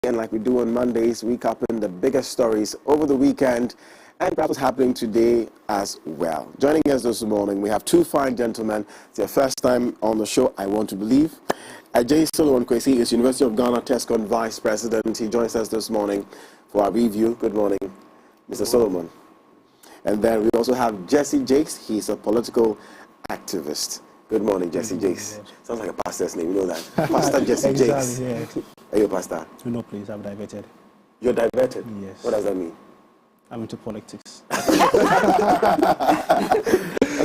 And like we do on Mondays, recapping the biggest stories over the weekend and perhaps what's happening today as well. Joining us this morning, we have two fine gentlemen. It's their first time on the show, I want to believe. Ajay Solomon Kwesi is University of Ghana TESCON Vice President. He joins us this morning for our review. Good morning, Mr. Solomon. And then we also have Jesse Jakes. He's a political activist. Good morning, Jesse Jakes. Sounds like a pastor's name, you know that. Pastor Jesse Jakes. Yeah. Are you a pastor? No, please, I'm diverted. You're diverted? Yes. What does that mean? I'm into politics.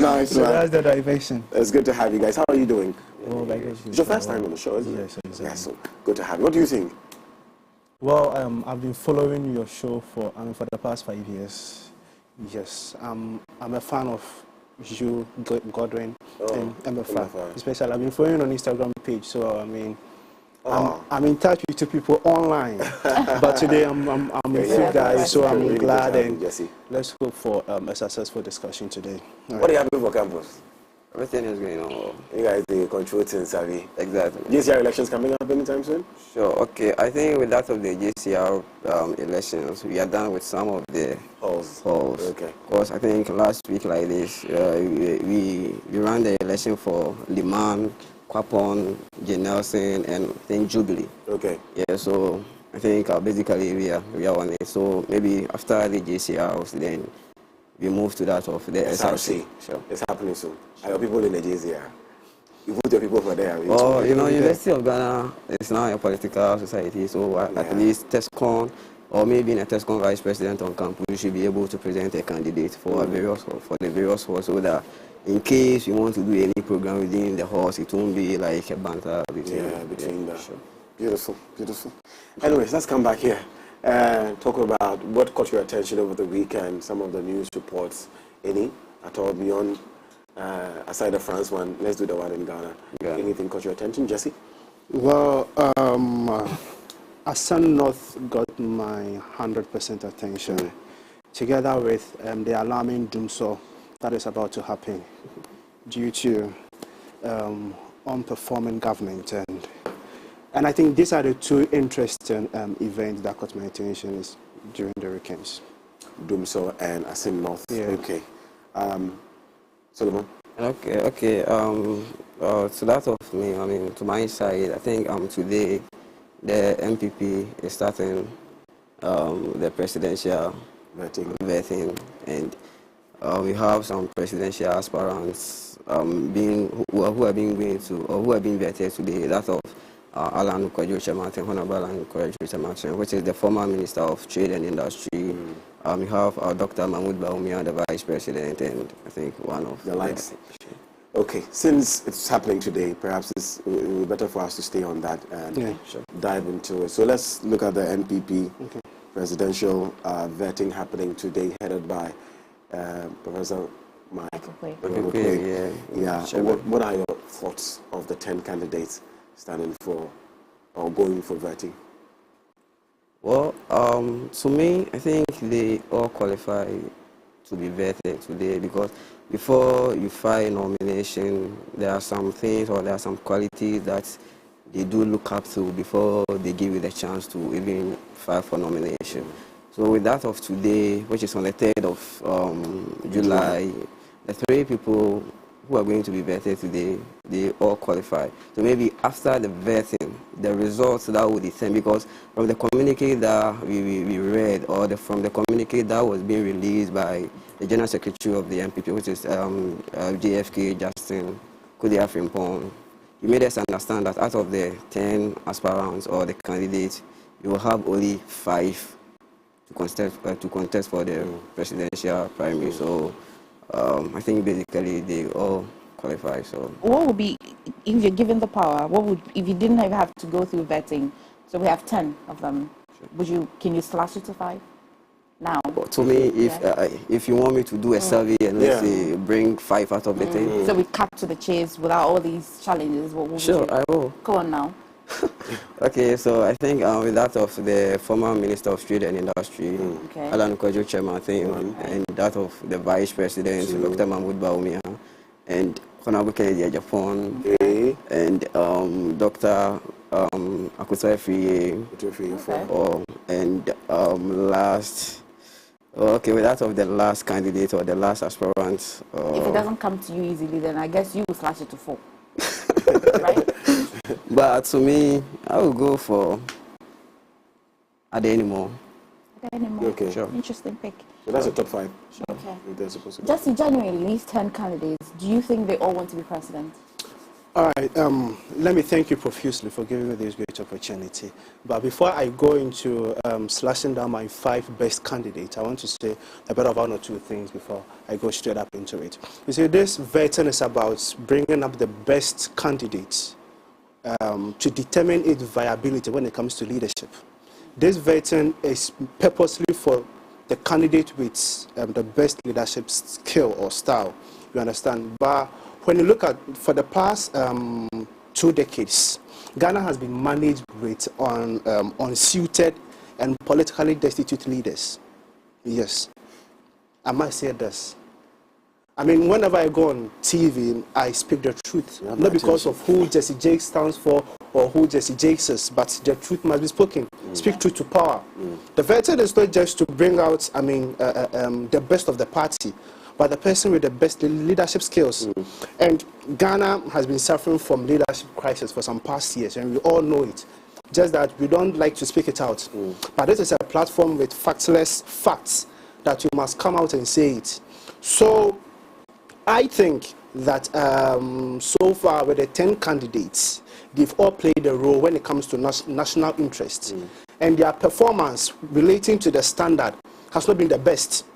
Nice, so that's the diversion. It's good to have you guys. How are you doing? Oh, it's your first time on the show, isn't it? Yes, exactly. Yeah, so good to have you. What do you think? Well, I've been following your show for the past 5 years. Yes, I'm a fan of you, Godwin, and MFA. Especially, I've been following on Instagram page. So I mean, I'm in touch with two people online, but today I'm with you guys. So I'm really glad, and let's hope for a successful discussion today. What are you having for campus? Everything is going on. You guys, the control things, savvy. Exactly. JCR elections coming up anytime soon? Sure. Okay. I think with that of the JCR elections, we are done with some of the polls. Okay. Because I think last week like this, we ran the election for Liman, Kwapon, J. Nelson, and I think Jubilee. Okay. Yeah. So I think basically we are on it. So maybe after the JCRs, then we move to that of the SRC. Sure. It's happening soon. Are your people in the JCR? You put your people for there. Well, you know, University of Ghana is now a political society, so at least TESCON, or maybe in a TESCON vice president on campus, we should be able to present a candidate for the various halls, so that in case you want to do any program within the halls, it won't be like a banter between them. Sure. Beautiful, beautiful. Anyways, let's come back here and talk about what caught your attention over the weekend, some of the news reports, any at all beyond, aside the France one. Let's do the one in Ghana. Yeah. Anything caught your attention, Jesse? Well, Asan North got my 100% attention, together with the alarming doomsday that is about to happen due to unperforming government, and I think these are the two interesting events that caught my attention is during the weekends. Doomsday and Asin North. Yeah. Okay. Solomon. Okay. So that of me, I mean, to my side, I think today the MPP is starting the presidential vetting, and we have some presidential aspirants who are being vetted today. That of Alan Kwadwo-Kyerema, Honorable Alan Kwadwo-Kyerema, which is the former Minister of Trade and Industry. We have Dr. Mahmoud Bawumia, the Vice President, and I think one of the likes. Okay, since it's happening today, perhaps it will be better for us to stay on that and dive into it. So let's look at the NPP presidential vetting happening today, headed by Professor Mike. What are your thoughts of the 10 candidates standing for or going for vetting? Well, to me, I think they all qualify to be vetted today, because before you file nomination, there are some things or there are some qualities that they do look up to before they give you the chance to even file for nomination. So with that of today, which is on the 3rd of July, the 3 people who are going to be vetted today, they all qualify. So maybe after the vetting, the results that would determine, because from the communique that we read, or from the communique that was being released by the General Secretary of the MPP, which is JFK Justin Kudia Frimpong, he made us understand that out of the 10 aspirants or the candidates, you will have only 5 to contest for the presidential primary. So I think basically they all qualify. So what would be, if you're given the power, what would, if you didn't have to go through vetting, so we have 10 of them, can you slash it to 5 now? Well, to me, if you want me to do a survey and let's say bring 5 out of the 10. So we cut to the chase without all these challenges, what would you do? I will. Go on now. Okay, so I think with that of the former Minister of Trade and Industry, Alan Kwadwo-Kyerema, I think, and that of the Vice President, Dr. Mahmoud Bawumia, and Honorable Kennedy Japan, and Dr. Akuto Efriye. And last, okay, with that of the last candidate or the last aspirant. If it doesn't come to you easily, then I guess you will slash it to 4. Right? But to me, I will go for Adenimo. Okay. Sure. Interesting pick. So that's the top 5. Okay. They're supposed to go. Just in January, at least 10 candidates. Do you think they all want to be president? All right, let me thank you profusely for giving me this great opportunity. But before I go into slashing down my 5 best candidates, I want to say a bit of 1 or 2 things before I go straight up into it. You see, this vetting is about bringing up the best candidates to determine its viability when it comes to leadership. This vetting is purposely for the candidate with the best leadership skill or style, you understand? But when you look at, for the past 2 decades, Ghana has been managed with unsuited and politically destitute leaders. Yes, I must say this. I mean, whenever I go on TV, I speak the truth. Not because of who Jesse Jake stands for or who Jesse Jake is, but the truth must be spoken. Speak truth to power. The vetting is not just to bring out, I mean, the best of the party, but the person with the best leadership skills. And Ghana has been suffering from leadership crisis for some past years, and we all know it. Just that we don't like to speak it out. But this is a platform with factless facts that you must come out and say it. So I think that so far with the 10 candidates, they've all played a role when it comes to national interest. And their performance relating to the standard has not been the best.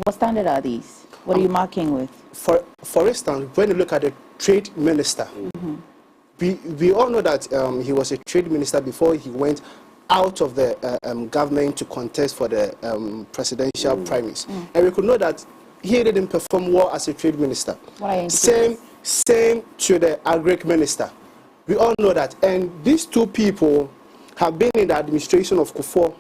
What standard are these? What are you marking with? For instance, when you look at the trade minister, we all know that he was a trade minister before he went out of the government to contest for the presidential primaries. And we could know that he didn't perform well as a trade minister. Same to the agric minister. We all know that. And these 2 people have been in the administration of Kufuor.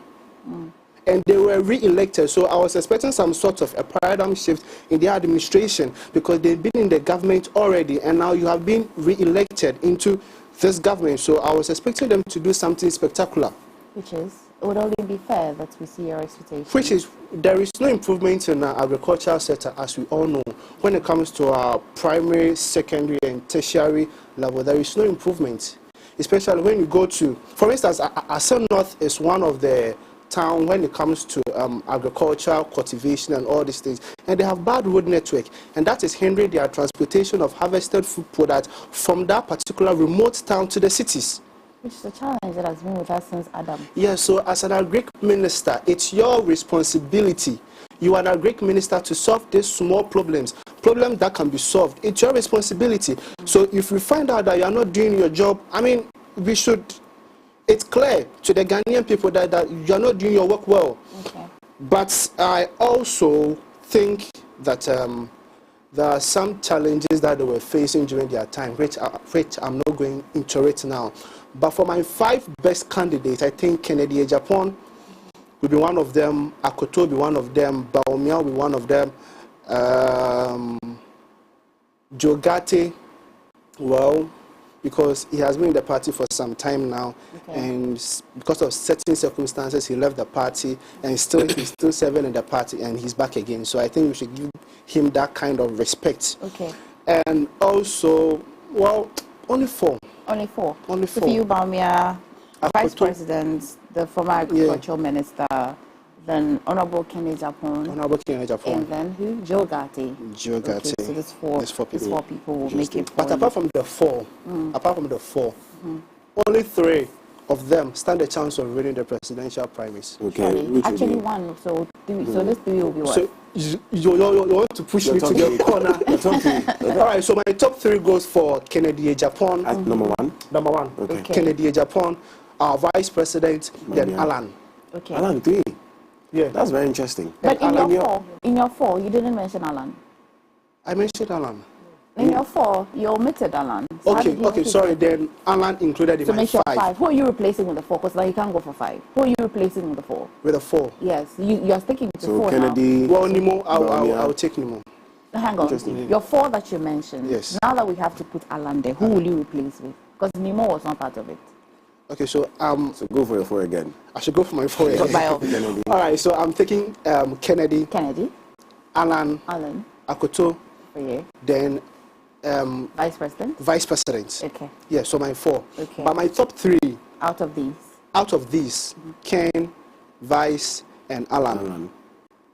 And they were re-elected. So I was expecting some sort of a paradigm shift in their administration because they've been in the government already and now you have been re-elected into this government. So I was expecting them to do something spectacular. Which is, it would only be fair that we see your expectations. Which is, there is no improvement in our agricultural sector, as we all know. When it comes to our primary, secondary, and tertiary level, there is no improvement. Especially when you go to, for instance, Asem North is one of the town when it comes to agriculture, cultivation, and all these things. And they have bad road network, and that is hindering their transportation of harvested food products from that particular remote town to the cities. Which is a challenge that has been with us since Adam. Yeah, so as an agric minister, it's your responsibility. You are an agric minister to solve these small problems that can be solved. It's your responsibility. So if we find out that you are not doing your job, I mean, we should, it's clear to the Ghanaian people that you are not doing your work well. Okay. But I also think that there are some challenges that they were facing during their time, which I'm not going into it now. But for my 5 best candidates, I think Kennedy Japan will be one of them, Akoto will be one of them, Baumia will be one of them, Jogate, well, because he has been in the party for some time now, and because of certain circumstances, he left the party, and he's still serving in the party, and he's back again. So I think we should give him that kind of respect. Okay. And also, well, only 4. Only 4. Only 4. So for you, Baumia, Vice President, the former Agricultural Minister, then Honorable Kennedy Japan. Honorable Kennedy Japan. And then who? Jogate. Jogate. Okay, so there's 4 people will make it. But apart from the 4, only 3 of them stand a chance of winning the presidential primaries. Okay. Actually, 1. So this 3 will be what? So you want to push me to the corner. All right, so my top 3 goes for Kennedy Japan. At number 1? Number 1. Okay. Kennedy Japan, our Vice President, then Alan. Okay. Alan 3. Yeah. That's very interesting. But in your 4, you didn't mention Alan. I mentioned Alan. In your 4, you omitted Alan. So Okay, sorry, then Alan included in so my make sure 5. 5. Who are you replacing with the 4? Because now you can't go for 5. Who are you replacing with the 4? With a 4. Yes, you are sticking to 4 Kennedy. Well, Nimo, I'll take Nimo. now. Hang on. Your 4 that you mentioned. Yes. Now that we have to put Alan there, who will you replace with? Because Nemo was not part of it. Okay, so So go for your 4 again. I should go for my 4 again. By all. Kennedy. All right, so I'm taking Kennedy, Alan, Akoto, Okay. then Vice President. Vice President. Okay. Yeah, so my 4. Okay. But my top 3 Out of these, Ken, Vice, and Alan.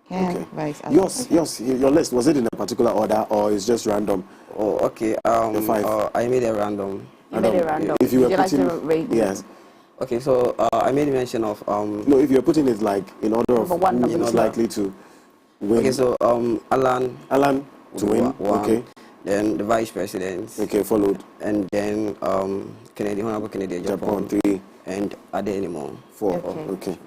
Ken, Vice, Alan. Your list, was it in a particular order or is just random? Oh, okay. The 5. I made a random. You made it random. If you were Would you putting, like to rate? yes. Okay, so I made mention of No, if you're putting it like in order of Number one, who number is two. likely to win. Okay, so Alan to win. one, Okay. then the Vice President. Okay, followed. And then Kennedy, Honorable Kennedy, Japan, Japan, 3, and Adenimo. 4. Okay. Okay.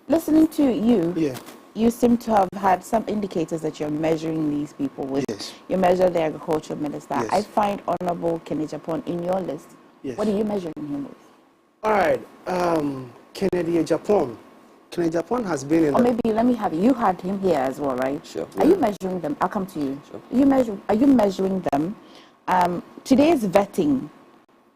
Listening to you, Yeah. you seem to have had some indicators that you're measuring these people with. Yes. You measure the agricultural minister. Yes. I find Honorable Kennedy Japan in your list. Yes. What are you measuring him with? All right, Kennedy Japan. Kennedy Japan has been in Or maybe let me have you had him here as well, right? Sure. Are you measuring them? I'll come to you. Sure. Are you measuring them? Today's vetting,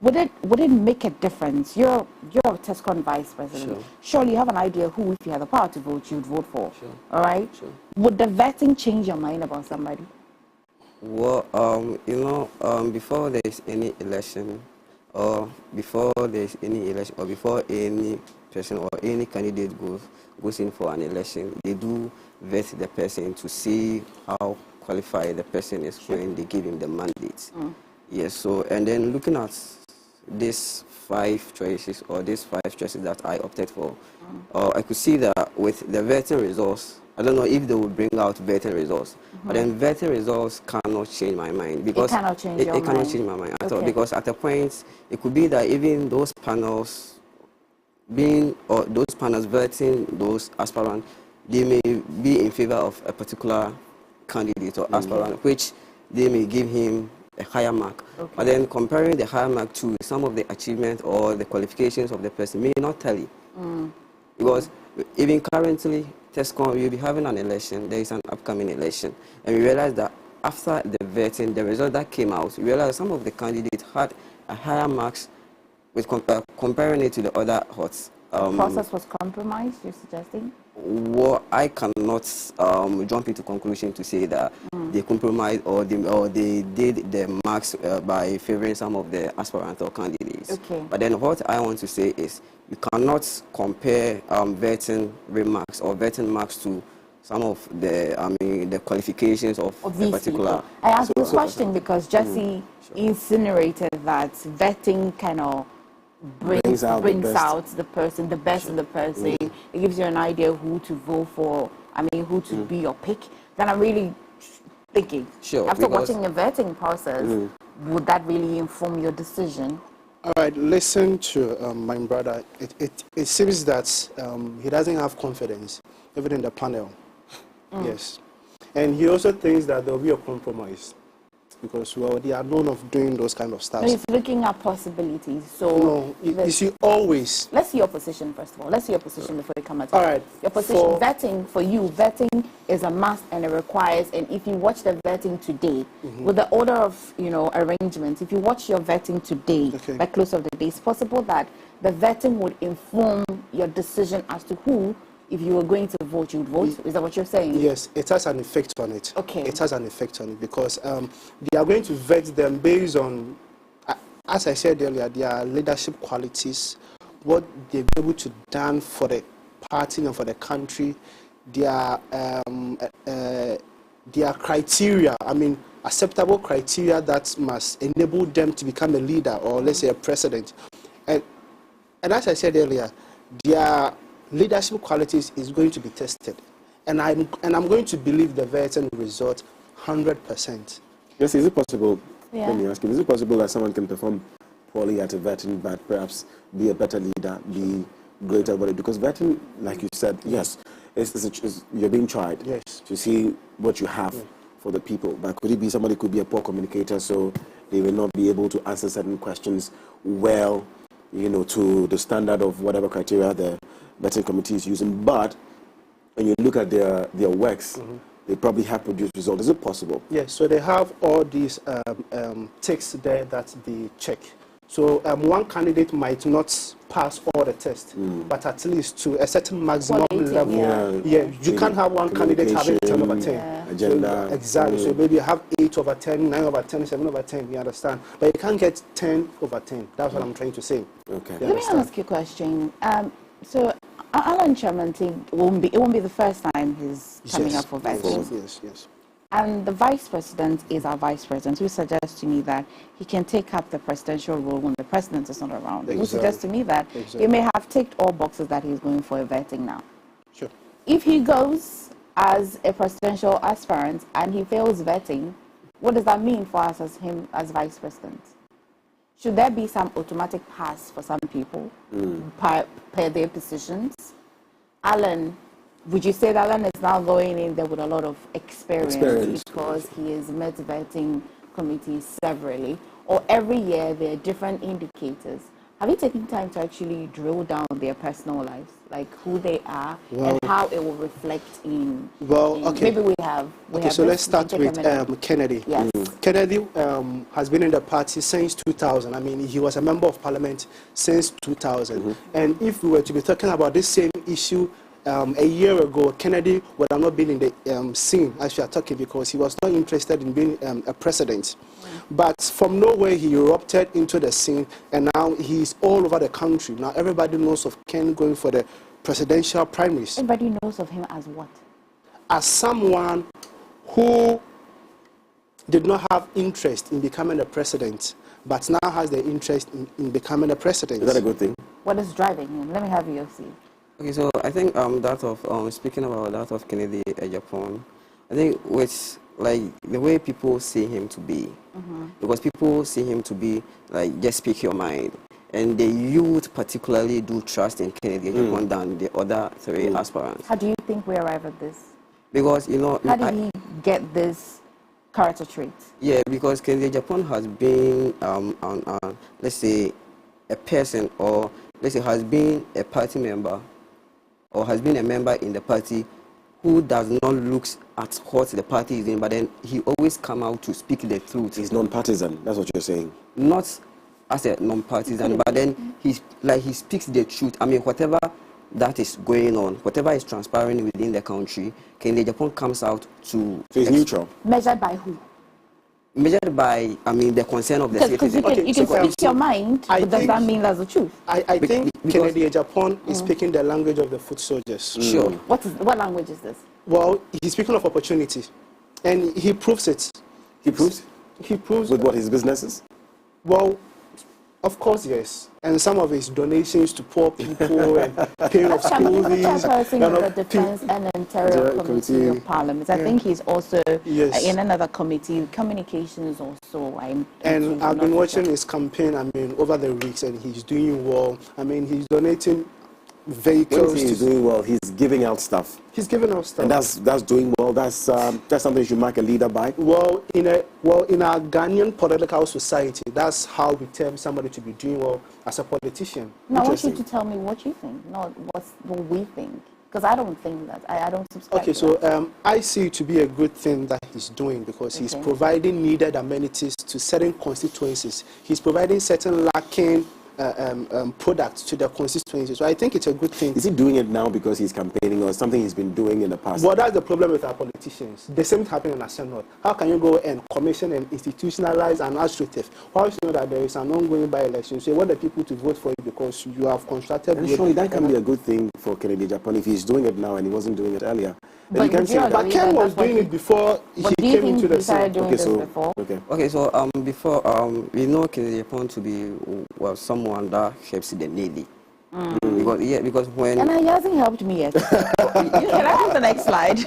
would it make a difference? You're a TESCON vice president. Sure. Surely you have an idea who, if you had the power to vote, you'd vote for. Sure. All right. Sure. Would the vetting change your mind about somebody? Well, before there is any election, or before any person or any candidate goes in for an election, they do vet the person to see how qualified the person is when they give him the mandate. Yes, so, and then looking at these 5 choices that I opted for, I could see that with the vetting results, I don't know if they will bring out vetting results, but then vetting results cannot change my mind because It cannot change your it cannot mind. change my mind at all, Okay. because at a point it could be that even those panels vetting those aspirants, they may be in favor of a particular candidate or aspirant, which they may give him a higher mark. Okay. But then comparing the higher mark to some of the achievements or the qualifications of the person may not tally. Because even currently, TESCON, we'll be having an election, there is an upcoming election. And we realized that after the vetting, the result that came out, we realized some of the candidates had a higher marks with comparing it to the other hots. The process was compromised, you're suggesting? Well, I cannot jump into conclusion to say that they compromised or they did the marks by favoring some of the aspirants or candidates. Okay. But then what I want to say is you cannot compare vetting remarks or vetting marks to some of the qualifications of a these particular. people. I asked this question because Jesse insinuated that vetting kind of brings out the best. out the person, the best in the person. It gives you an idea who to vote for. Who to be your pick. Then I'm really thinking, Sure, after because- watching a vetting process, would that really inform your decision? All right, listen to my brother. It seems that he doesn't have confidence, even in the panel. Yes. And he also thinks that there will be a compromise because, well, they are known of doing those kind of stuff. No, he's looking at possibilities. So No, you see, always. let's see your position first of all. Let's see your position before we come at All right. Your position, vetting for you, vetting is a must and it requires. And if you watch the vetting today, with the order of arrangements, if you watch your vetting today, Okay. by close of the day, it's possible that the vetting would inform your decision as to who, if you were going to vote, you would vote. Is that what you're saying? Yes, it has an effect on it. Okay. It has an effect on it because they are going to vet them based on, as I said earlier, their leadership qualities, what they've been able to done for the party and for the country, their criteria, acceptable criteria that must enable them to become a leader or let's say a president. And as I said earlier, their leadership qualities is going to be tested. And I'm going to believe the vetting result 100%. Yes, is it possible, Yeah. let me ask you, is it possible that someone can perform poorly at a vetting but perhaps be a better leader, be greater about it? Because vetting, like you said, yes, you're being tried Yes. to see what you have for the people. But could it be somebody could be a poor communicator, so they will not be able to answer certain questions well, to the standard of whatever criteria the vetting committee is using. But when you look at their works, they probably have produced results. Is it possible? Yes, so they have all these ticks there that they check. So one candidate might not pass all the tests, but at least to a certain maximum Quality, level. You can't have one candidate having 10 over 10. Agenda. So, exactly. So maybe you have 8 over 10, 9 over 10, 7 over 10, you understand? But you can't get 10 over 10. That's what I'm trying to say. Okay. Let me ask you a question. So Alan Chamanti it won't be the first time he's coming up for vetting. Yes. And the vice president is our vice president, who suggests to me that he can take up the presidential role when the president is not around. Who suggests to me that he may have ticked all boxes that he's going for a vetting now. Sure. If he goes as a presidential aspirant and he fails vetting, what does that mean for us as him as vice president? Should there be some automatic pass for some people per their positions? Alan, would you say that Alan is now going in there with a lot of experience because he has met vetting committees severally? Or every year there are different indicators? Have you taken time to actually drill down their personal lives, like who they are and how it will reflect in? Maybe we have. So let's start with Kennedy. Yes. Kennedy has been in the party since 2000. I mean, he was a member of parliament since 2000. And if we were to be talking about this same issue a year ago, Kennedy would have not been in the scene as we are talking because he was not interested in being a president. But from nowhere, he erupted into the scene, and now he's all over the country. Now everybody knows of Ken going for the presidential primaries. Everybody knows of him as what? As someone who did not have interest in becoming a president, but now has the interest in becoming a president. Is that a good thing? What is driving him? Let me have you see. Okay, so I think that of speaking about that of Kennedy Japan, I think with like the way people see him to be, because people see him to be like just speak your mind, and the youth particularly do trust in Kennedy Japan than the other three aspirants. How do you think we arrive at this? Because how did he get this character trait? Yeah, because Kennedy Japan has been let's say a person, or let's say has been a party member, or has been a member in the party who does not look at what the party is in, but then he always come out to speak the truth. He's non-partisan, that's what you're saying. Not as a non-partisan, but then he speaks the truth. I mean, whatever that is going on, whatever is transpiring within the country, Kennedy Japan comes out to... So he's neutral. Measured by who? Measured by, I mean, the concern of the citizen. You can speak your mind, but does that mean that's the truth? I think Kennedy Japan is speaking the language of the foot soldiers. Sure. What language is this? Well, he's speaking of opportunity, and he proves it. He proves? He proves... With what, his businesses? Well, of course, yes. And some of his donations to poor people and paying of school fees. Person of the Defense and Interior Committee of Parliament. I think he's also in another committee, communications also. And I've been watching his campaign, I mean, over the weeks, and he's doing well. I mean, he's donating vehicles. When he's doing well, he's giving out stuff. He's giving out stuff. And that's doing well. That's something you should mark a leader by. Well, in our Ghanaian political society, that's how we term somebody to be doing well as a politician. No, I want you to tell me what you think, not what we think. Because I don't think that. I don't subscribe to so that. I see it to be a good thing that he's doing because he's providing needed amenities to certain constituencies. He's providing certain lacking products to the constituency. So I think it's a good thing. Is he doing it now because he's campaigning, or something he's been doing in the past? Well, that's the problem with our politicians. The same thing happening in the Senate. How can you go and commission and institutionalize an administrative? Why you know that there is an ongoing by-election? So you want the people to vote for you because you have constructed... And surely that can be a good thing for Kennedy Japan if he's doing it now and he wasn't doing it earlier. But Ken was doing it before he came into the scene. Okay, so before we know Kennedy Japan to be someone that helps the needy. Because when... And he hasn't helped me yet. Can I have the next slide?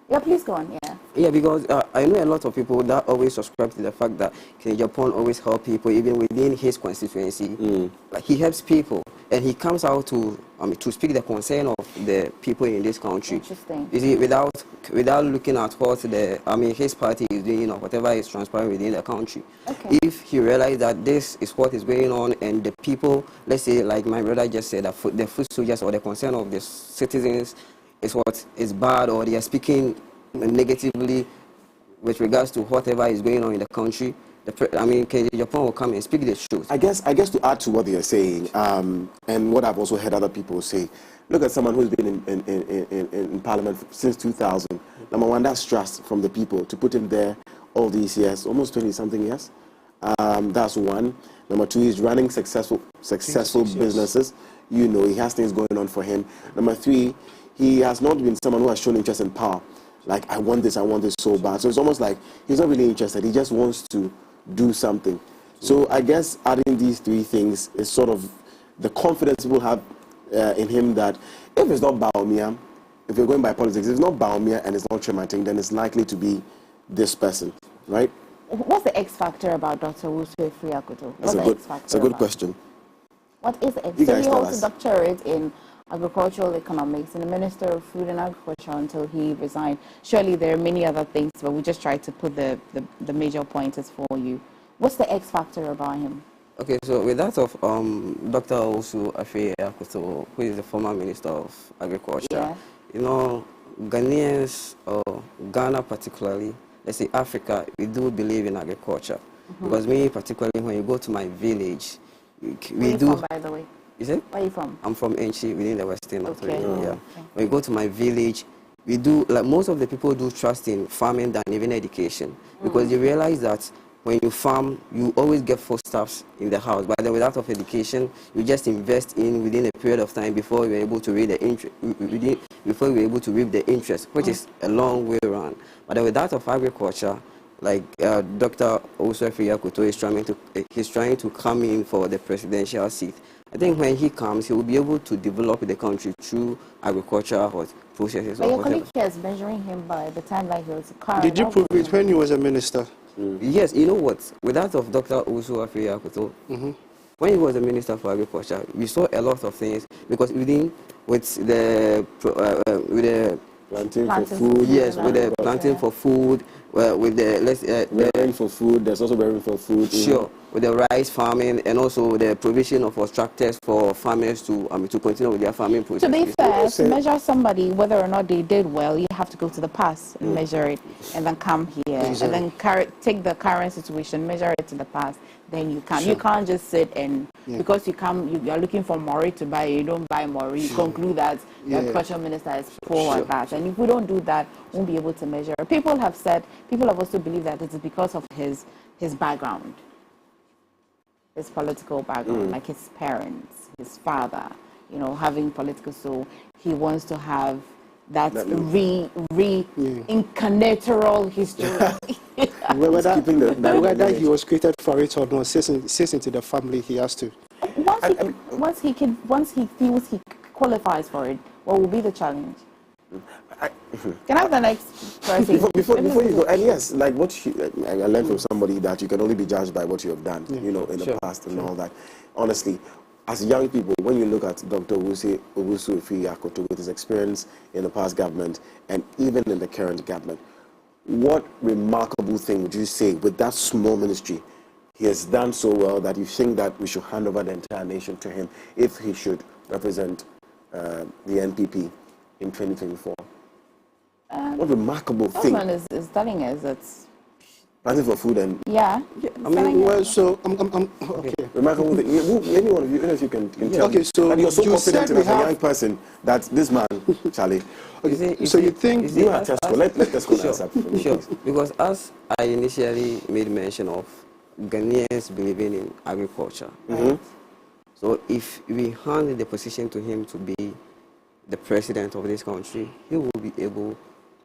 Yeah, please go on, Yeah, because I know a lot of people that always subscribe to the fact that Kennedy Japan always help people, even within his constituency. Like, he helps people, and he comes out to speak the concern of the people in this country. Interesting. You see, without looking at what his party is doing or whatever is transpiring within the country. Okay. If he realized that this is what is going on, and the people, let's say, like my brother just said, that the foot soldiers or the concern of the citizens is what is bad, or they are speaking negatively with regards to whatever is going on in the country, KJ Japan will come and speak the truth. I guess to add to what they are saying, and what I've also heard other people say, look at someone who's been in Parliament since 2000. Number one, that's trust from the people to put him there all these years, almost 20-something years. That's one. Number two, he's running successful businesses. You know, he has things going on for him. Number three, he has not been someone who has shown interest in power. Like, I want this so bad. So it's almost like he's not really interested. He just wants to do something. So I guess adding these three things is sort of the confidence people have in him that if it's not Baumia, if you're going by politics, if it's not Baumia and it's not Tremating, then it's likely to be this person, right? What's the X factor about Dr. Wusue Friakoto? That's a good question. What is it? So he holds a doctorate in agricultural economics and a minister of food and agriculture until he resigned. Surely there are many other things, but we just tried to put the major pointers for you. What's the X factor about him? Okay, so with that of Dr. Wusue Friakoto, who is the former minister of agriculture, yeah. You know, Ghanaians, or Ghana particularly, let's say Africa, we do believe in agriculture. Because me particularly, when you go to my village, Where are you from, by the way? Is it? Where are you from? I'm from Enchi, within the Western. Okay. Yeah. Okay. When you go to my village, we do, like most of the people do trust in farming than even education. Because they realize that when you farm, you always get foodstuffs in the house. But then without of education, you just invest in within a period of time before you're able to reap the interest, before you're able to reap the interest, which is a long way around. But then with that of agriculture, like Dr. Wusue Friakoto is trying to come in for the presidential seat. I think when he comes, he will be able to develop the country through agricultural processes. But your colleague here is measuring him by the time that he was current. Did you prove it when he was a minister? Yes, you know what? With that of Dr. Wusue Friakoto, when he was a minister for agriculture, we saw a lot of things because with the planting for food. Yes, with the planting for food, with the bearing for food. There's also bearing for food. Sure, with the rice farming and also the provision of tractors for farmers to continue with their farming process. To be fair, to measure somebody whether or not they did well, you have to go to the past and measure it, and then come here and then take the current situation, measure it to the past. Then you can. You can't just sit and because you are looking for Mori to buy, you don't buy Mori. You conclude that the agriculture minister is poor at that, and if we don't do that, we won't be able to measure. People have also believed that it is because of his background, his political background, like his parents, his father, having political. So he wants to have that reincarnatorial history. Whether he was created for it or not, says into the family he has to. Once he feels he qualifies for it, what will be the challenge? Can I have the next person? Before you go, and yes, like I learned from somebody that you can only be judged by what you have done, in the past and all that. Honestly, as young people, when you look at Dr. Wusue Friakoto with his experience in the past government and even in the current government, what remarkable thing would you say with that small ministry he has done so well that you think that we should hand over the entire nation to him if he should represent the NPP in 2024? What remarkable thing? That man is telling us that's planting for food and okay. Remarkable thing. Any one of you, if you can tell me. So and you're so confident as a have young person that this man, Charlie. So you think you are Tesco? Let Tesco answer. Sure. Because as I initially made mention of, Ghanaians believing in agriculture. Right? So if we hand the position to him to be the president of this country, he will be able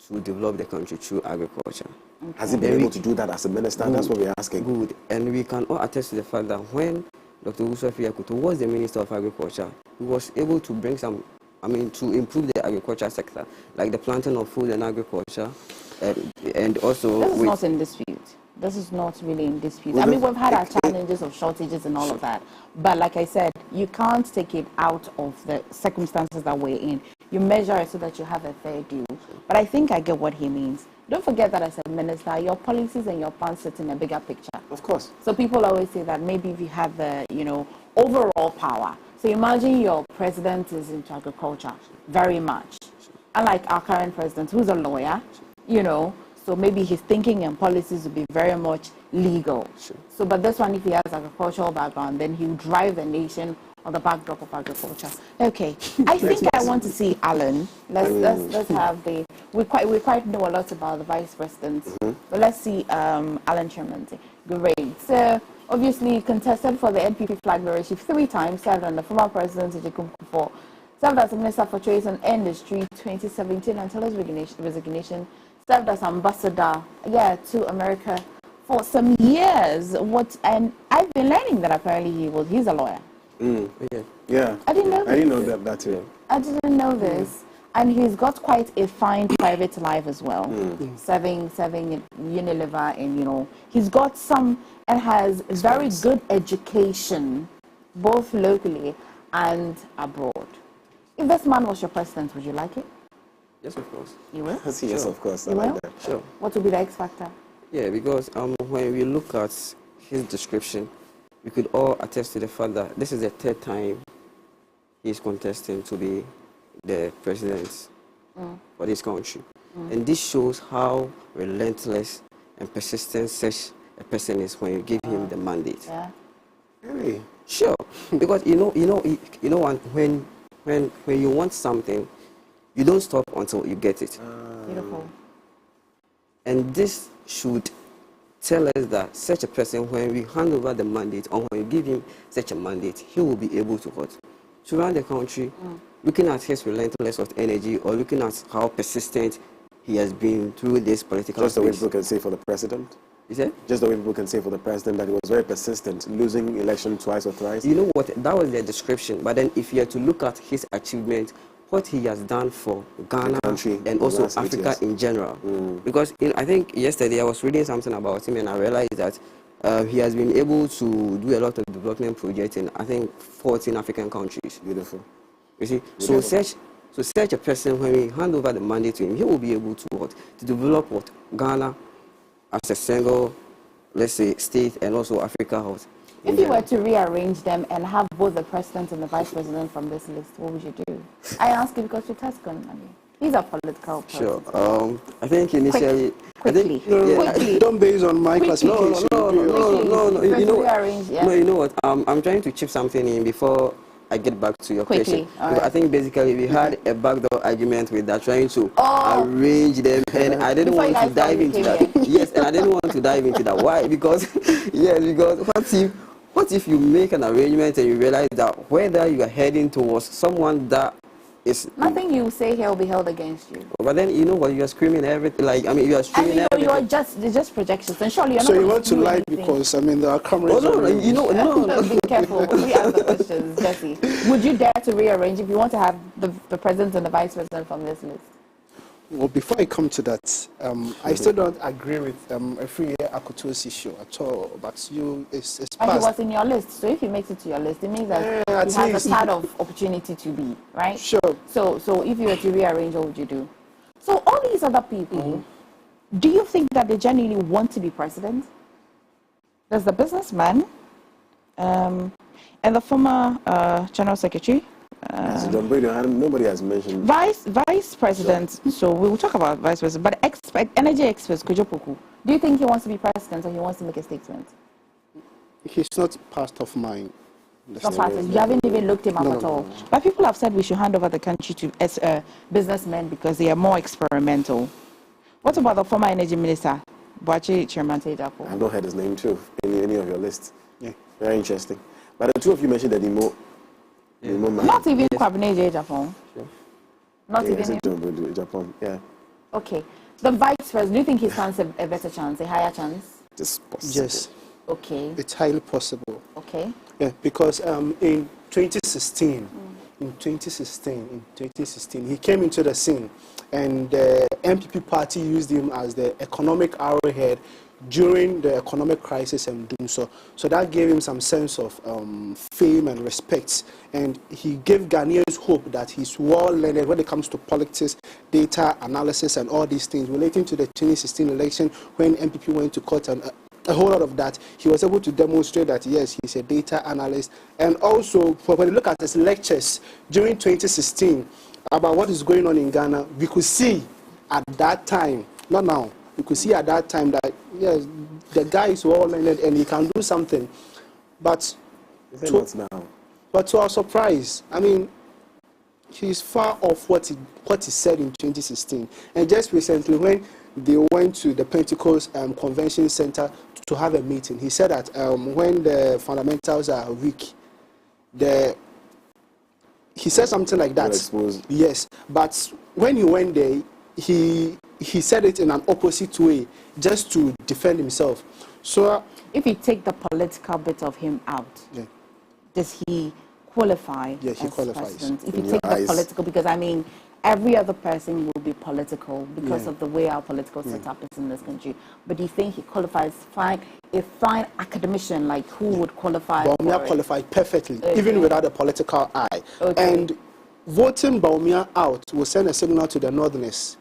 to develop the country through agriculture. Has he been able to do that as a minister? That's what we're asking. Good. And we can all attest to the fact that when Dr. Wusue Friakoto was the Minister of Agriculture, he was able to bring to improve the agriculture sector, like the planting of food and agriculture, and also... This is not in dispute. This is not really in dispute. We've had our challenges of shortages and all of that. But like I said, you can't take it out of the circumstances that we're in. You measure it so that you have a fair deal. But I think I get what he means. Don't forget that as a minister, your policies and your plans sit in a bigger picture. Of course. So people always say that maybe if you have the, overall power. So imagine your president is into agriculture very much. Unlike our current president, who's a lawyer, so So maybe his thinking and policies would be very much legal. Sure. So, but this one, if he has agricultural background, then he will drive the nation on the backdrop of agriculture. Okay, I think I want to see Alan. Let's have the. We quite know a lot about the vice president, but let's see Alan Tremonti. Great. So obviously contested for the NPP flag bearership 3 times, served under former president Ejikun Kufuor, served as Minister for Trade and Industry 2017 until his resignation. Served as ambassador, to America for some years. And I've been learning that apparently he's a lawyer. Yeah. I didn't know. I didn't know that too. I didn't know this, and he's got quite a fine private life as well. Serving in Unilever, and he's got some and has very good education, both locally and abroad. If this man was your president, would you like it? Yes, of course. You will? Yes, of course. I You like will? that. Sure. What would be the X factor? Yeah, because when we look at his description, we could all attest to the fact that this is the 3rd time he's contesting to be the president for this country. And this shows how relentless and persistent such a person is when you give him the mandate. Yeah. Really? Sure, because when you want something, you don't stop until you get it. Beautiful. And this should tell us that such a person, when we hand over the mandate or when we give him such a mandate, he will be able to run the country, looking at his relentlessness of energy or looking at how persistent he has been through this political Just the way space. people can say for the president? Is it? Just the way people can say for the president that he was very persistent, losing election twice or thrice. You know what? That was the description. But then if you are to look at his achievement, what he has done for Ghana and also Africa in general. Because I think yesterday I was reading something about him and I realized that he has been able to do a lot of development projects in, I think, 14 African countries. Beautiful. You see? Beautiful. So such a person, when we hand over the mandate to him, he will be able to develop Ghana as a single, let's say, state and also Africa house. If you were to rearrange them and have both the president and the vice president from this list, what would you do? I ask you because you're Tescon. He's a political person. Sure. I think initially... Quickly. Quickly. Don't base on my classification. No. You know No, you know what? I'm trying to chip something in before I get back to your question. Right. I think basically we had a backdoor argument with that, trying to arrange them, and I didn't want to dive into that. Yes, and I didn't want to dive into that. Why? Because what if you make an arrangement and you realize that whether you are heading towards someone that is... Nothing you say here will be held against you. But then, you know what, you are screaming everything, you are screaming everything. You are just projections, and surely you're so not you want to lie anything. because, there are cameras. No, be careful. We ask the questions, Jesse. Would you dare to rearrange if you want to have the president and the vice president from this list? Well, before I come to that, I still don't agree with a free Akotosi show at all. But it's And he past. was in your list, so if he makes it to your list, it means that he has a tad of opportunity to be, right? Sure. So if you were to rearrange, what would you do? So all these other people, do you think that they genuinely want to be president? There's the businessman, and the former general secretary. Nobody has mentioned Vice president. So we will talk about vice president. But energy experts, Kojo Poku, do you think he wants to be president or he wants to make a statement? He's not part of mine. Not part of, you haven't even looked him up at all. But people have said we should hand over the country to businessmen because they are more experimental. What about the former energy minister, Boachi Tremonti Dapo? I've not heard his name too in any of your lists. Yeah. Very interesting. But the two of you mentioned that Not even Kwabene Japan. Sure. Not even him. Japan. Yeah. Okay. The vice president, do you think he stands a better chance, a higher chance? Just possible. Yes. Okay. It's highly possible. Okay. Yeah, because in 2016, he came into the scene, and the MPP party used him as the economic arrowhead during the economic crisis and doom. So that gave him some sense of fame and respect, and he gave Ghanaians hope that he's well learned when it comes to politics, data analysis, and all these things relating to the 2016 election when MPP went to court and a whole lot of that. He was able to demonstrate that yes, he's a data analyst, and also when you look at his lectures during 2016 about what is going on in Ghana, we could see at that time, not now, you could see at that time that, yes, the guy is well-learned and he can do something. But to our surprise, I mean, he's far off what he said in 2016. And just recently, when they went to the Pentecost Convention Center to have a meeting, he said that when the fundamentals are weak, he said something like that. Yes, but when he went there, he said it in an opposite way, just to defend himself. So, if you take the political bit of him out, does he qualify? Yeah, he qualifies. President? If you take the political, because I mean, every other person will be political because of the way our political setup is in this country. But do you think he qualifies? A fine academician like who would qualify? Bawumia qualified perfectly, even without a political eye. And voting Bawumia out will send a signal to the Northerners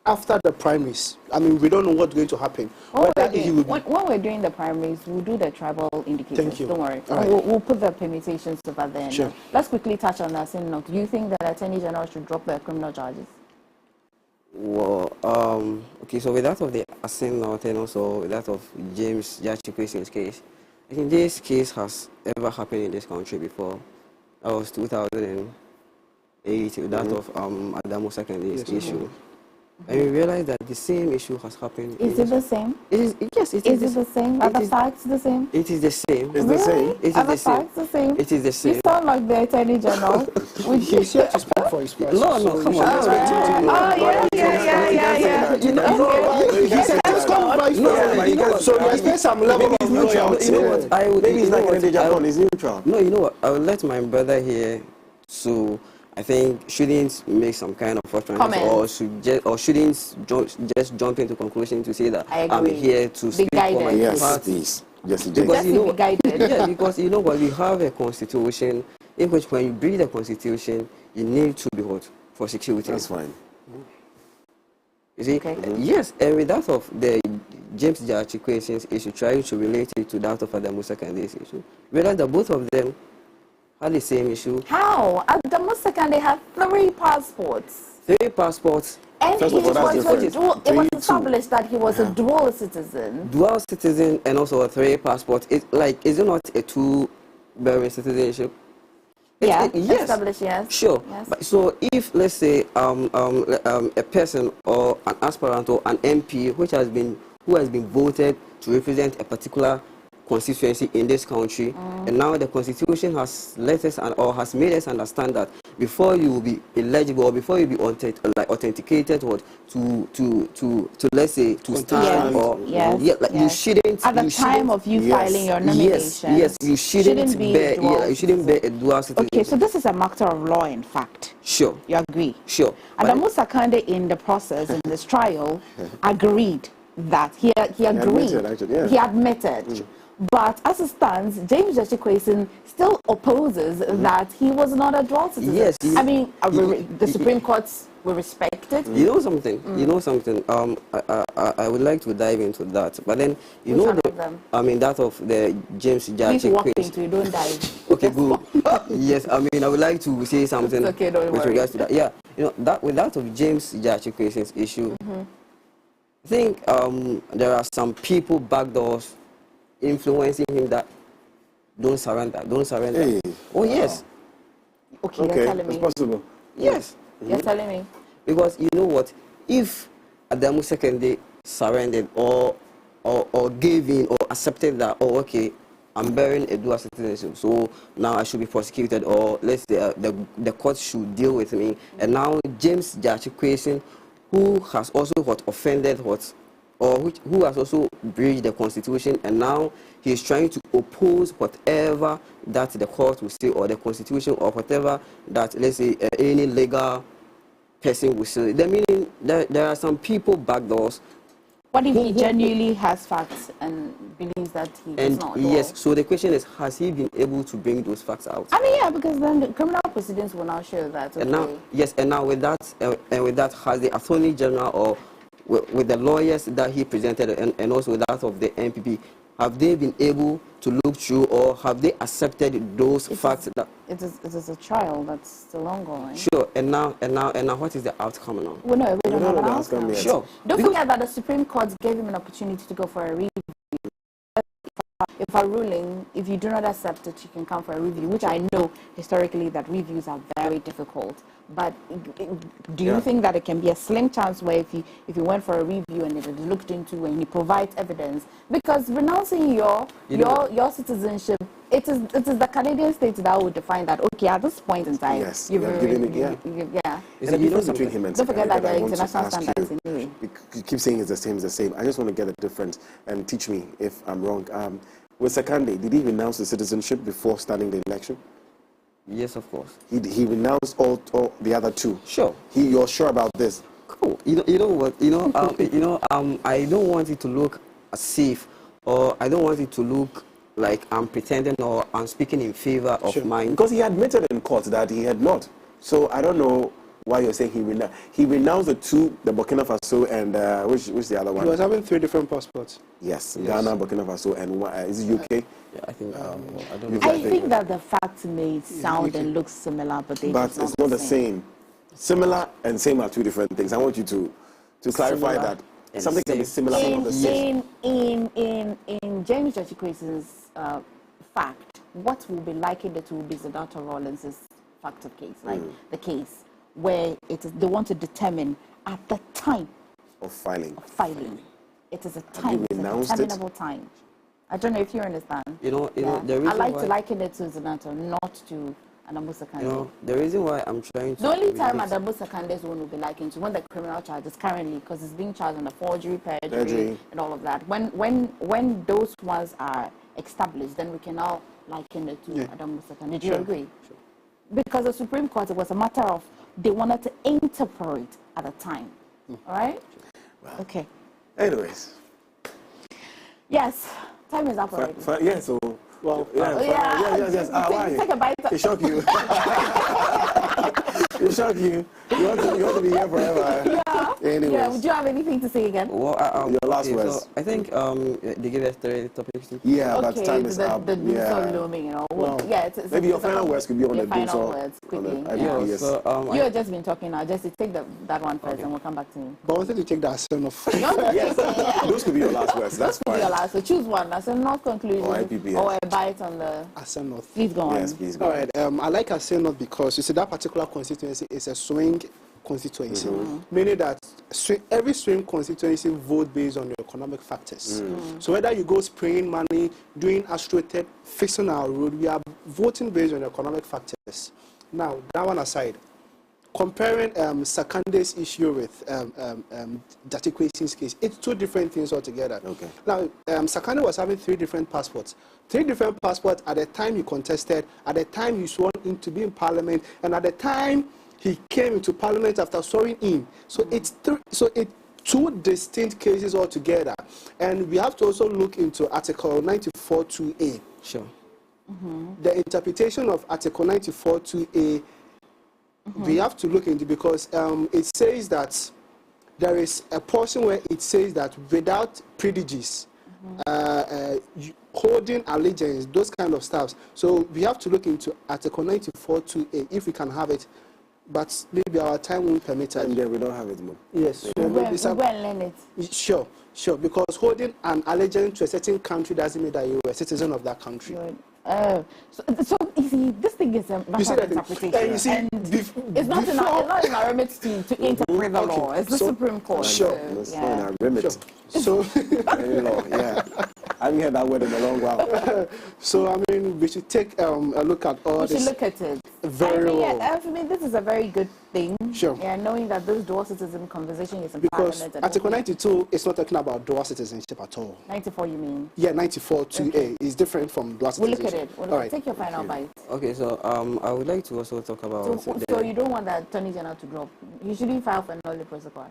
after the primaries. I mean, we don't know what's going to happen. When we're doing the primaries, we'll do the tribal indicators. Thank you. Don't worry. Right. We'll put the permutations over there. Sure. Let's quickly touch on that. Do you think that the Attorney General should drop the criminal charges? Well, okay, so with that of the Asin and also with that of James Jachikwesin's case, I think this case has ever happened in this country before. That was 2008, with that of Adamu Secondary's issue. And we realize that the same issue has happened. Is it the same? Yes, it is. Is it the same? Are the facts the same? It is the same. It's the same. It is Are the the same. facts the same? It is the same. You sound like the Attorney General. He's here to speak for his person. No, come on. Yeah. You know, so you expect some level of neutrality. You know what? Maybe he's not getting the Japan, he's neutral. No, you know what? I will let my brother here, so I think shouldn't make some kind of utterance or shouldn't just jump into conclusion to say that I'm here to speak for my party. Yes, please. Because you know, because you know what, we have a constitution in which when you breach the constitution, you need to be for security. That's fine. You see, yes, and with that of the James Jachikwesin's issue, trying to relate it to that of Adamu Secondary's issue, realize that both of them had the same issue. How? Adamu Sekande had 3 passports. 3 passports. And it was established that he was a dual citizen. Dual citizen and also a 3 passport. Is it not a 2-bearing citizenship? Yes. Established, yes. Sure. Yes. But so if, let's say, a person or an aspirant or an MP who has been voted to represent a particular constituency in this country, and now the constitution has let us or has made us understand that before you will be eligible or before you be authenticated to let's say to stand you shouldn't at the time of you filing your nomination. Yes, you shouldn't bear a dual citizenship. Okay, so this is a matter of law and fact. Sure. You agree? Sure. Adamu Sekande in the process in this trial agreed that he agreed. He admitted. But as it stands, James Jachikwesin still opposes that he was not a dual citizen. Yes. I mean, the Supreme Court will respect it. You know something? You know something? I would like to dive into that. But then, you know, that of the James Jachikwesin. Please walk into it, don't dive. Okay, good. Yes, I mean, I would like to say something with regards to that. Yeah, you know, that with that of James Jachikwesin's issue, I think there are some people backdoors influencing him that don't surrender. Hey. Oh, yes. Okay, you're telling me. It's possible. Yes. You're telling me. Because you know what? If Adamu Sekande surrendered or gave in or accepted that, okay, I'm bearing a dual citizenship, so now I should be prosecuted, or let's say the court should deal with me. And now James Jachikwesin, who has also offended who has also breached the constitution, and now he is trying to oppose whatever that the court will say, or the constitution, or whatever that, let's say, any legal person will say. That meaning there are some people backdoors. What if he genuinely has facts and believes that he is not? Yes, so the question is, has he been able to bring those facts out? I mean, yeah, because then the criminal proceedings will now show that. Okay. And now with that, has the Attorney General or with the lawyers that he presented and also that of the MPP, have they been able to look through, or have they accepted those facts that it is a trial that's still ongoing? Sure. And now, what is the outcome now? Well, no, we don't have an outcome yet. Sure. Don't forget that the Supreme Court gave him an opportunity to go for a review. If a ruling, if you do not accept it, you can come for a review, which I know historically that reviews are very difficult. But do you think that it can be a slim chance where if you went for a review and it is looked into and he provides evidence? Because renouncing your citizenship, it is the Canadian state that would define that, okay, at this point in time, you've given it, yeah. And the difference between him and don't forget that I the want to international ask standards you, anyway. you keep saying it's the same. I just want to get the difference and teach me if I'm wrong. With Sekande, did he renounce his citizenship before starting the election? Yes, of course. He renounced all the other two. Sure. You're sure about this? Cool. You know what? I don't want it to look safe, or I don't want it to look like I'm pretending or I'm speaking in favor of mine. Because he admitted in court that he had not. So I don't know why you're saying he renounced the two, the Burkina Faso and which the other one? He was having 3 different passports. Yes, Ghana, Burkina Faso, and is it UK? Yeah, I think. I don't know. I think that the facts may sound and look similar, but it's not the same. Similar and same are two different things. I want you to clarify that. Something can be similar but not the same. In James Jachikwesin's fact, what will be likened to will be Senator Rawlins's fact of case, like the case where they want to determine at the time of filing. It is a time, it's a determinable time. I don't know if you understand. The reason I like to liken it to Senator, not to Adamu Sekande. The reason why I'm trying to... The only time Adamu Sekande's one will be likened to when the criminal charges currently, because it's being charged on the forgery, perjury, and all of that. When those ones are established, then we can now liken it to Adamu Sekande. Do you agree? Sure. Because the Supreme Court, it was a matter of they wanted to interpret at the time. All right? Well, okay. Anyways. Yes. Time is up already. Yeah, so... Well, yes. Why? Take a bite. It shocked you. It shocked you. You want to be here forever. Yeah. Anyways. Yeah. Would you have anything to say again? Well, your last words. So I think they gave us 3 topics. Yeah, but time is up. The looming, you know. Well, maybe your final words could be on the final words quickly. You have just been talking now. Just take that one first, and we'll come back to you. But I wanted to take that son off. Yes, those could be your last words. That's fine. Your last. So choose one. That's a not conclusion or a bite on the. Asenot. Please go on. Yes, please go. All right. I like Asenot because you see that particular constituency is a swing constituency, meaning that every swing constituency vote based on your economic factors. So whether you go spraying money, doing astroturf, fixing our road, we are voting based on economic factors. Now, that one aside, comparing Sekande's issue with Jachikwesin's case, it's 2 different things altogether. Okay. Now, Sekande was having 3 different passports. 3 different passports at the time he contested, at the time he sworn in to be in Parliament, and at the time he came into Parliament after swearing in. So it's 2 distinct cases altogether. And we have to also look into Article 94.2a. Sure. The interpretation of Article 94.2a, we have to look into, because it says that there is a portion where it says that without prejudice, holding allegiance, those kind of stuff. So we have to look into Article 94.2a if we can have it. But maybe our time won't permit us. And then we don't have it more. Yes. We'll learn it. Sure. Because holding an allegiance to a certain country doesn't mean that you're a citizen of that country. So you see, this thing is a matter of interpretation. It's not in our remit to interpret the law. It's the Supreme Court. Sure. It's not in our remit. So, I haven't heard that word in a long while. So, I mean, we should take a look at all this. We should look at it. Very well. For me, this is a very good thing. Sure. Yeah, knowing that this dual citizen conversation is in because Parliament. Article 92 is not talking about dual citizenship at all. 94, you mean? Yeah, 94.2a is different from dual citizenship. We'll look at it. All right. Take your final bite. Okay, so I would like to also talk about... So you don't want the Attorney General to drop? You shouldn't file for null protocol.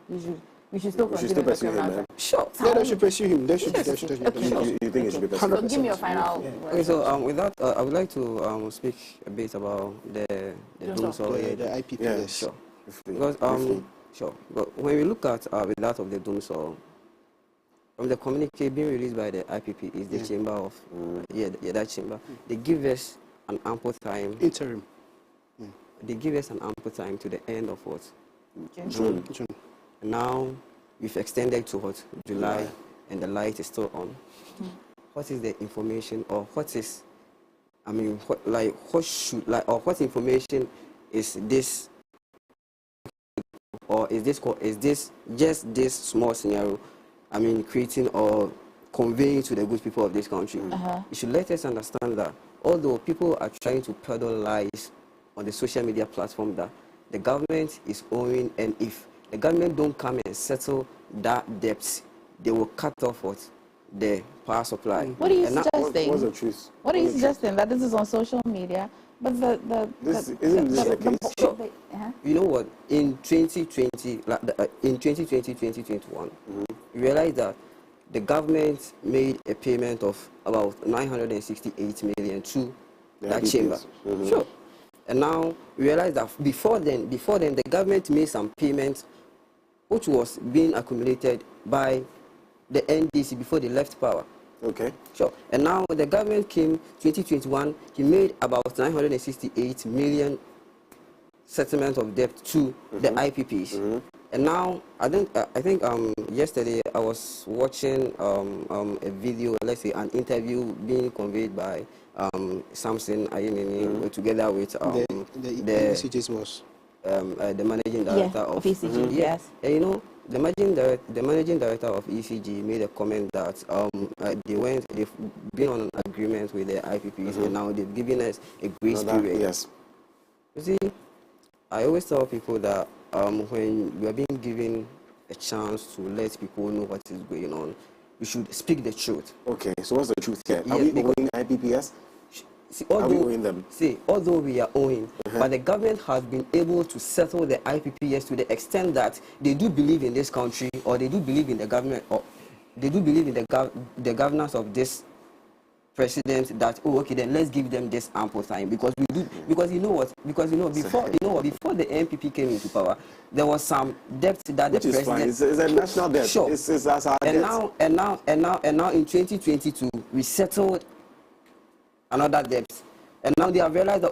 We should still continue the criminal. Sure. Yeah, they should pursue him. They should. You think it should be pursued? So give me your final. Okay, so with that, I would like to speak a bit about the Dumsor. The IPP. Yeah, yes. Sure. Because sure. But when we look at with that of the Dumsor, from the communique being released by the IPP is the chamber of, that chamber. They give us an ample time. Interim. They give us an ample time to the end of what? June. And now we've extended to what? July, and the light is still on. What is the information, or what is, I mean, what information is this, or is this just this small scenario, I mean, creating or conveying to the good people of this country? You should let us understand that although people are trying to peddle lies on the social media platform that the government is owing, and if the government don't come and settle that debt, they will cut off what? The power supply. What are you suggesting? What's the truth? What are you suggesting? That this is on social media, but you know what? In 2020, in 2021, you realize that the government made a payment of about 968 million to that chamber. Sure. And now we realize that before then, the government made some payments, which was being accumulated by the NDC before they left power. Okay. Sure. And now the government came 2021, he made about 968 million settlement of debt to the IPPs. And now I think yesterday I was watching a video, let's say an interview being conveyed by Samson Ayinini together with the ECG's boss. The managing director of ECG. Yes. And you know, the managing director of ECG made a comment that they've been on an agreement with the IPPs, and now they've given us a grace period. Yes. You see, I always tell people that when we are being given a chance to let people know what is going on, we should speak the truth. Okay, so what's the truth here? Yes, are we owing IPPS? Are we owing them? See, although we are owing, but the government has been able to settle the IPPS to the extent that they do believe in this country, or they do believe in the government, or they do believe in the governance of this president, that then let's give them this ample time, because we do, because before the NPP came into power, there was some debt that Which the is president. fine. It's a national debt. Sure. It's our debt. And now in 2022 we settled another debt, and now they have realized that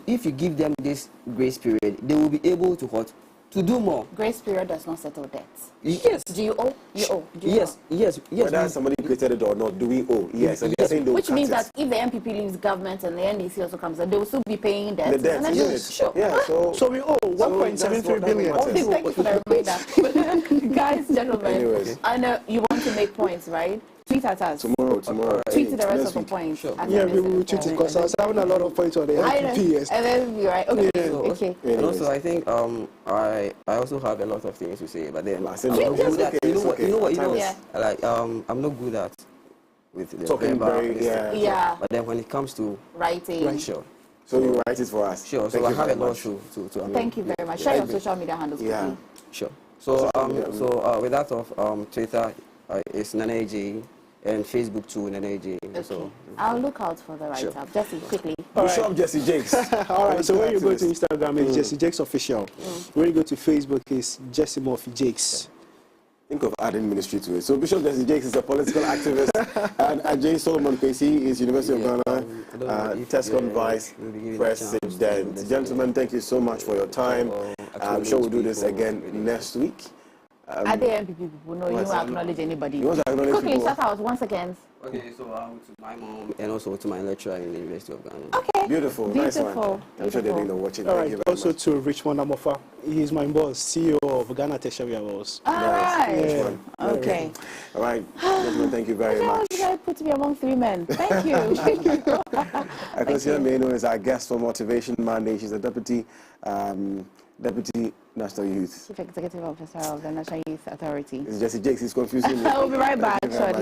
if you give them this grace period, they will be able to do more. Grace period does not settle debts. Yes. Do you owe? You owe. Yes. Whether somebody created it or not, do we owe? Yes. And they're saying they will Which cut means it. that if the MPP leaves government and the NDC also comes in, they will still be paying debt. The debt, And isn't it? Sure. Yeah. So we owe 1.73 billion. matters. Thank you for the reminder. Guys, gentlemen, Anyways. I know you want to make points, right? Tweet at us. Tomorrow. Tweet to the rest next of the week. points. Sure. And Yeah, then we there's will the tweet it, point. because I was having a lot of points on the I know. IPPS. And then we'll be right. Okay. Yeah. Okay. And also, I think I also have a lot of things to say, but then I I'm said, not no, good it's at, okay, it's okay. you know what, Yeah. like I'm not good at with the Talking verbal, very, Yeah. But then when it comes to Writing. sure, So you write it for us. sure. Thank So I you have a very lot much. to Thank you very much. Share your social media handles Yeah. quickly. Sure. So with that of Twitter, it's Nanaji, and Facebook too, Nanaji. Okay. So I'll look out for the write-up. Jesse, quickly. Bishop Jesse Jakes. All right, so when you go to Activist. Instagram, it's Jesse Jakes Official. When you go to Facebook, it's Jesse Murphy Jakes. Think of adding ministry to it. So Bishop Jesse Jakes is a political activist, and Ajay Solomon Kwesi is University of Ghana, TESCOM Vice President. Gentlemen, thank you so much for your time. I'm sure we'll do this again next week. Are there MPP people? No, you won't acknowledge anybody. You want to acknowledge Quickly, people? shout out 1 second. okay, so to my mom and also to my lecturer in the University of Ghana. Okay. Beautiful, nice Beautiful. one. I'm sure they're doing the watching. All Thank right, you very also much. to Richmond Amofa. He's my boss, CEO of Ghana Tertiary Awards. All right. Nice one. Okay. All right, gentlemen, thank you very How much. did I put me among 3 men? Thank you. Akosia Meno is our guest for Motivation Monday. She's a deputy National Youth. Chief Executive Officer of the National Youth Authority. It's Jesse Jakes. He's confusing me. I'll be right back Thank you very shortly.